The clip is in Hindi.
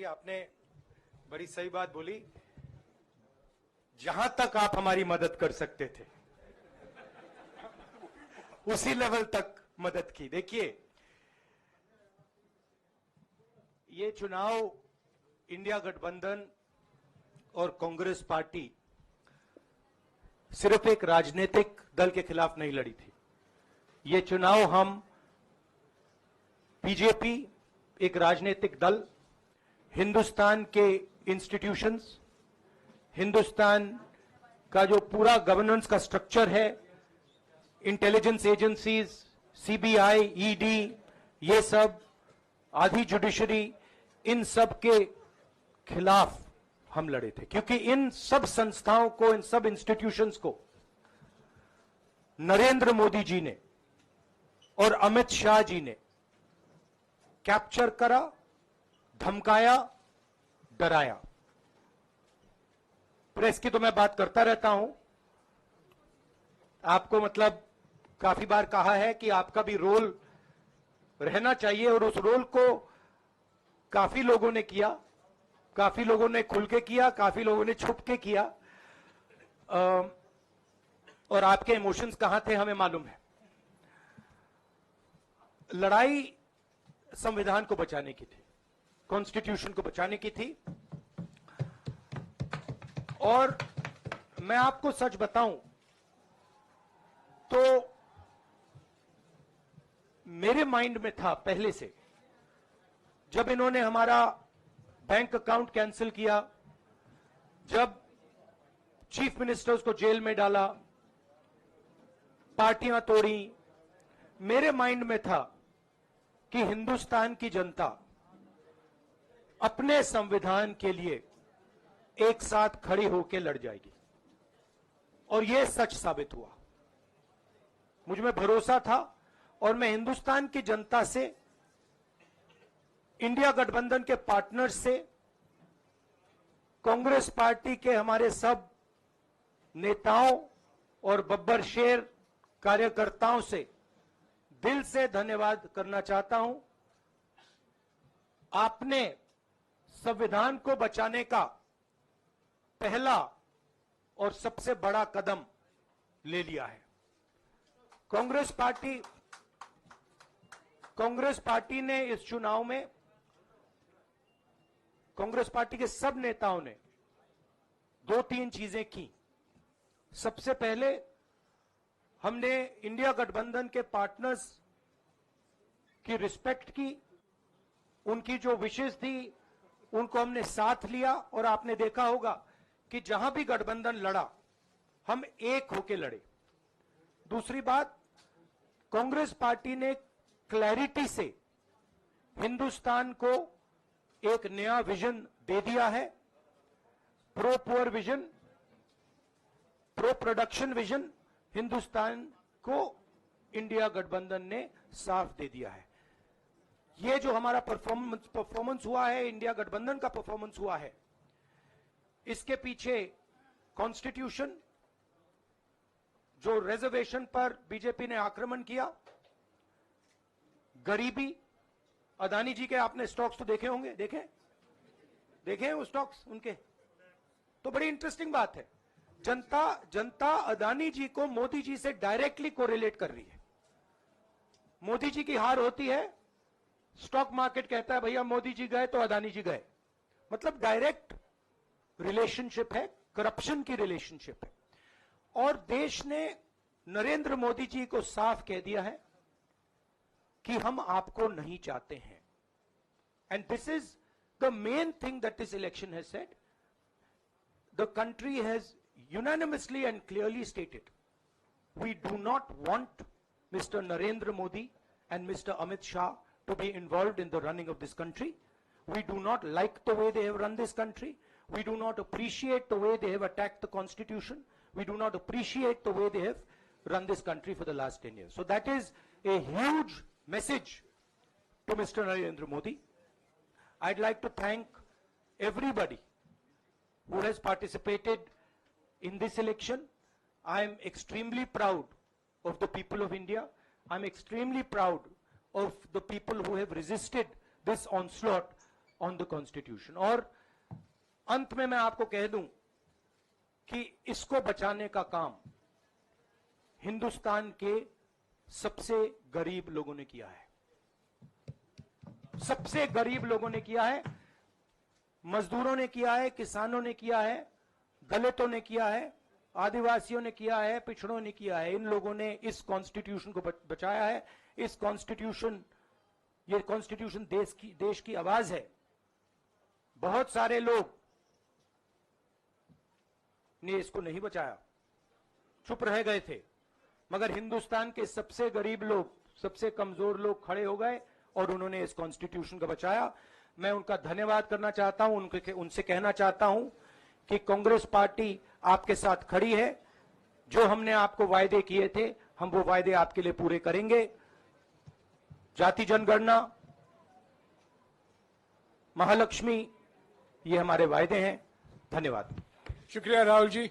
आपने बड़ी सही बात बोली। जहां तक आप हमारी मदद कर सकते थे उसी लेवल तक मदद की। देखिए, ये चुनाव इंडिया गठबंधन और कांग्रेस पार्टी सिर्फ एक राजनीतिक दल के खिलाफ नहीं लड़ी थी। ये चुनाव हम बीजेपी, एक राजनीतिक दल, हिंदुस्तान के इंस्टीट्यूशंस, हिंदुस्तान का जो पूरा गवर्नेंस का स्ट्रक्चर है, इंटेलिजेंस एजेंसीज, सीबीआई, ईडी, ये सब, आधी जुडिशरी, इन सब के खिलाफ हम लड़े थे। क्योंकि इन सब संस्थाओं को, इन सब इंस्टीट्यूशंस को नरेंद्र मोदी जी ने और अमित शाह जी ने कैप्चर करा, धमकाया, डराया। प्रेस की तो मैं बात करता रहता हूं, आपको मतलब काफी बार कहा है कि आपका भी रोल रहना चाहिए, और उस रोल को काफी लोगों ने किया, काफी लोगों ने खुल के किया, काफी लोगों ने छुप के किया, और आपके इमोशंस कहां थे हमें मालूम है। लड़ाई संविधान को बचाने की थी, कॉन्स्टिट्यूशन को बचाने की थी। और मैं आपको सच बताऊं तो मेरे माइंड में था पहले से, जब इन्होंने हमारा बैंक अकाउंट कैंसिल किया, जब चीफ मिनिस्टर्स को जेल में डाला, पार्टियां तोड़ी, मेरे माइंड में था कि हिंदुस्तान की जनता अपने संविधान के लिए एक साथ खड़ी होकर लड़ जाएगी। और यह सच साबित हुआ। मुझ में भरोसा था, और मैं हिंदुस्तान की जनता से, इंडिया गठबंधन के पार्टनर्स से, कांग्रेस पार्टी के हमारे सब नेताओं और बब्बर शेर कार्यकर्ताओं से दिल से धन्यवाद करना चाहता हूं। आपने संविधान को बचाने का पहला और सबसे बड़ा कदम ले लिया है। कांग्रेस पार्टी ने इस चुनाव में, कांग्रेस पार्टी के सब नेताओं ने 2-3 चीजें की। सबसे पहले हमने इंडिया गठबंधन के पार्टनर्स की रिस्पेक्ट की, उनकी जो विशेष थी उनको हमने साथ लिया, और आपने देखा होगा कि जहां भी गठबंधन लड़ा हम एक होकर लड़े। दूसरी बात, कांग्रेस पार्टी ने क्लैरिटी से हिंदुस्तान को एक नया विजन दे दिया है, pro poor vision, pro production vision. Hindustan को इंडिया गठबंधन ने साफ दे दिया है। ये जो हमारा परफॉर्मेंस हुआ है, इंडिया गठबंधन का परफॉर्मेंस हुआ है, इसके पीछे कॉन्स्टिट्यूशन, जो रिजर्वेशन पर बीजेपी ने आक्रमण किया, गरीबी, अदानी जी के आपने स्टॉक्स तो देखे होंगे, देखे हैं वो स्टॉक्स उनके, तो बड़ी इंटरेस्टिंग बात है। जनता अदानी जी को मोदी जी से डायरेक्टली कोरिलेट कर रही है। मोदी जी की हार होती है, स्टॉक मार्केट कहता है भैया मोदी जी गए तो अदानी जी गए। मतलब डायरेक्ट रिलेशनशिप है, करप्शन की रिलेशनशिप है। और देश ने नरेंद्र मोदी जी को साफ कह दिया है कि हम आपको नहीं चाहते हैं। And this is the main thing that this election has said. The country has unanimously and clearly stated, we do not want Mr. Narendra Modi and Mr. Amit Shah to be involved in the running of this country. We do not like the way they have run this country. We do not appreciate the way they have attacked the constitution. We do not appreciate the way they have run this country for the last 10 years. So that is a huge message to Mr. Narendra Modi. I'd like to thank everybody who has participated in this election. I am extremely proud of the people of India. I'm extremely proud of the people who have resisted this onslaught on the constitution. और अंत में मैं आपको कह दूं कि इसको बचाने का काम हिंदुस्तान के सबसे गरीब लोगों ने किया है, सबसे गरीब लोगों ने किया है, मजदूरों ने किया है, किसानों ने किया है, दलितों ने किया है, आदिवासियों ने किया है, पिछड़ों ने किया है। इन लोगों ने इस कॉन्स्टिट्यूशन को बचाया है। इस कॉन्स्टिट्यूशन, ये कॉन्स्टिट्यूशन देश की आवाज है। बहुत सारे लोग ने इसको नहीं बचाया, चुप रह गए थे, मगर हिंदुस्तान के सबसे गरीब लोग, सबसे कमजोर लोग खड़े हो गए और उन्होंने इस कॉन्स्टिट्यूशन को बचाया। मैं उनका धन्यवाद करना चाहता हूं, उनसे कहना चाहता हूं कि कांग्रेस पार्टी आपके साथ खड़ी है। जो हमने आपको वायदे किए थे, हम वो वायदे आपके लिए पूरे करेंगे। जाति जनगणना, महालक्ष्मी, ये हमारे वायदे हैं। धन्यवाद। शुक्रिया राहुल जी।